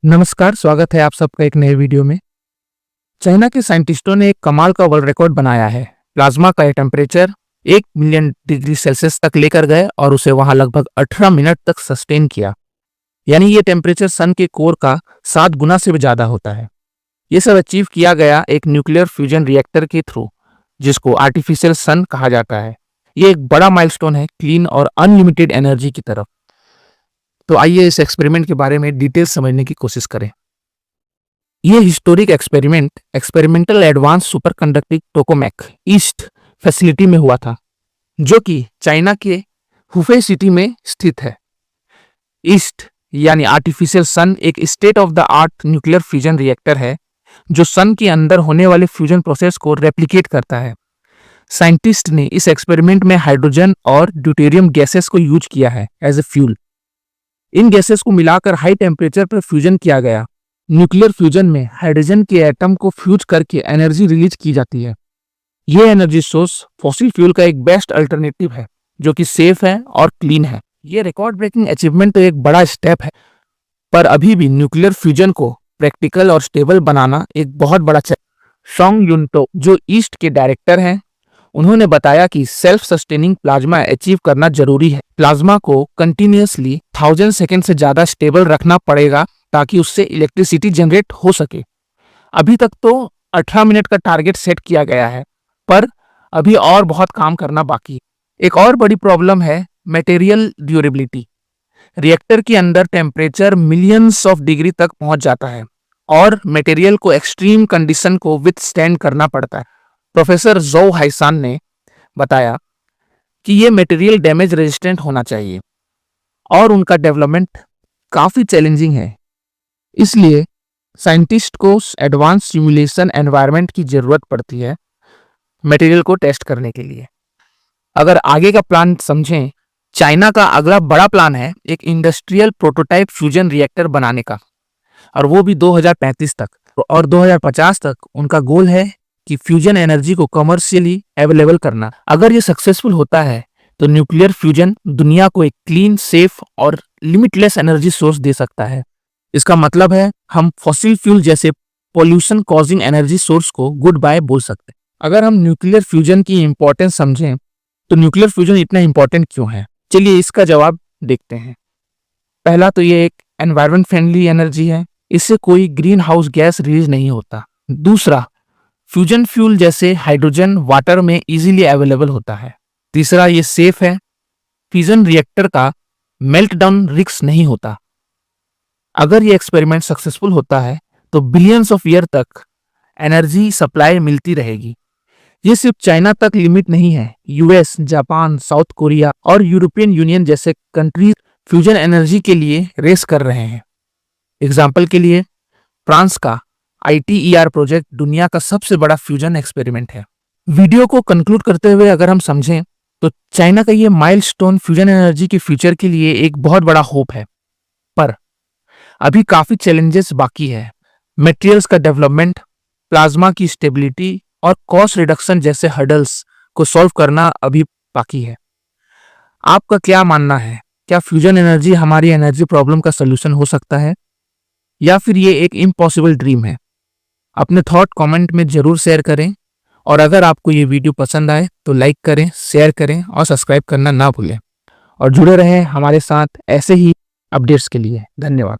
नमस्कार, स्वागत है आप सबका एक नए वीडियो में। चाइना के साइंटिस्टों ने एक कमाल का वर्ल्ड रिकॉर्ड बनाया है। प्लाज्मा का टेम्परेचर 1 मिलियन डिग्री सेल्सियस तक लेकर गए और उसे वहां लगभग 18 मिनट तक सस्टेन किया। यानी ये टेम्परेचर सन के कोर का 7 गुना से भी ज्यादा होता है। ये सब अचीव किया गया एक न्यूक्लियर फ्यूजन रिएक्टर के थ्रू, जिसको आर्टिफिशियल सन कहा जाता है। ये एक बड़ा माइलस्टोन है क्लीन और अनलिमिटेड एनर्जी की तरफ। तो आइए इस एक्सपेरिमेंट के बारे में डिटेल समझने की कोशिश करें। यह historic experiment experimental advanced superconducting tokamak EAST facility में हुआ था, जो कि चाइना के हुफे सिटी में स्थित है। ईस्ट यानी आर्टिफिशियल सन एक state of the art nuclear fusion reactor है, जो सन के अंदर होने वाले फ्यूजन प्रोसेस को रेप्लिकेट करता है। साइंटिस्ट ने इस एक्सपेरिमेंट में हाइड्रोजन और ड्यूटेरियम गैसेस को यूज किया है एज ए फ्यूल। इन गैसेस को मिलाकर हाई टेम्परेचर पर फ्यूजन किया गया। न्यूक्लियर फ्यूजन में हाइड्रोजन के एटम को फ्यूज करके एनर्जी रिलीज की जाती है। यह एनर्जी सोर्स फॉसिल फ्यूल का एक बेस्ट अल्टरनेटिव है, जो कि सेफ है और क्लीन है। यह रिकॉर्ड ब्रेकिंग अचीवमेंट तो एक बड़ा स्टेप है, पर अभी भी न्यूक्लियर फ्यूजन को प्रैक्टिकल और स्टेबल बनाना एक बहुत बड़ा चैलेंज। सोंग युनटो, जो ईस्ट के डायरेक्टर हैं, उन्होंने बताया कि सेल्फ सस्टेनिंग प्लाज्मा अचीव करना जरूरी है। प्लाज्मा को कंटिन्यूअसली 1000 सेकेंड से ज्यादा स्टेबल रखना पड़ेगा ताकि उससे इलेक्ट्रिसिटी जनरेट हो सके। अभी तक तो 18 मिनट का टारगेट सेट किया गया है, पर अभी और बहुत काम करना बाकी है। एक और बड़ी प्रॉब्लम है मटेरियल ड्यूरेबिलिटी। रिएक्टर के अंदर टेम्परेचर मिलियंस ऑफ डिग्री तक पहुंच जाता है और मटेरियल को एक्सट्रीम कंडीशन को विथस्टैंड करना पड़ता है। प्रोफेसर जोउ हाइसान ने बताया कि ये मटेरियल डैमेज रेजिस्टेंट होना चाहिए और उनका डेवलपमेंट काफी चैलेंजिंग है। इसलिए साइंटिस्ट को एडवांस सिमुलेशन एनवायरनमेंट की जरूरत पड़ती है मटेरियल को टेस्ट करने के लिए। अगर आगे का प्लान समझें, चाइना का अगला बड़ा प्लान है एक इंडस्ट्रियल प्रोटोटाइप फ्यूजन रिएक्टर बनाने का, और वो भी 2035 तक। और 2050 तक उनका गोल है कि फ्यूजन एनर्जी को कमर्शियली अवेलेबल करना। अगर ये सक्सेसफुल होता है तो न्यूक्लियर फ्यूजन दुनिया को एक क्लीन, सेफ और लिमिटलेस एनर्जी सोर्स दे सकता है। इसका मतलब है हम फॉसिल फ्यूल जैसे पोल्यूशन कॉजिंग एनर्जी सोर्स को गुड बाय बोल सकते हैं। अगर हम न्यूक्लियर फ्यूजन की इंपॉर्टेंस समझें तो न्यूक्लियर फ्यूजन इतना इंपॉर्टेंट क्यों है, चलिए इसका जवाब देखते हैं। पहला तो ये एक एनवायरमेंट फ्रेंडली एनर्जी है, इससे कोई ग्रीन हाउस गैस रिलीज नहीं होता। दूसरा, फ्यूजन फ्यूल जैसे हाइड्रोजन वाटर में इजीली अवेलेबल होता है। तीसरा, ये सेफ है, फ्यूजन रिएक्टर का मेल्ट डाउन रिस्क नहीं होता। अगर ये एक्सपेरिमेंट सक्सेसफुल होता है तो बिलियंस ऑफ ईयर तक एनर्जी सप्लाई मिलती रहेगी। ये सिर्फ चाइना तक लिमिट नहीं है, यूएस, जापान, साउथ कोरिया और यूरोपियन यूनियन जैसे कंट्रीज फ्यूजन एनर्जी के लिए रेस कर रहे हैं। एग्जाम्पल के लिए फ्रांस का ITER प्रोजेक्ट दुनिया का सबसे बड़ा फ्यूजन एक्सपेरिमेंट है। वीडियो को कंक्लूड करते हुए अगर हम समझें तो चाइना का ये माइलस्टोन फ्यूजन एनर्जी के फ्यूचर के लिए एक बहुत बड़ा होप है, पर अभी काफी चैलेंजेस बाकी है। मटेरियल्स का डेवलपमेंट, प्लाज्मा की स्टेबिलिटी और कॉस्ट रिडक्शन जैसे हर्डल्स को सॉल्व करना अभी बाकी है। आपका क्या मानना है? क्या फ्यूजन एनर्जी हमारी एनर्जी प्रॉब्लम का सोल्यूशन हो सकता है, या फिर ये एक इम्पॉसिबल ड्रीम है? अपने थॉट कमेंट में जरूर शेयर करें, और अगर आपको ये वीडियो पसंद आए तो लाइक करें, शेयर करें और सब्सक्राइब करना ना भूलें। और जुड़े रहें हमारे साथ ऐसे ही अपडेट्स के लिए। धन्यवाद।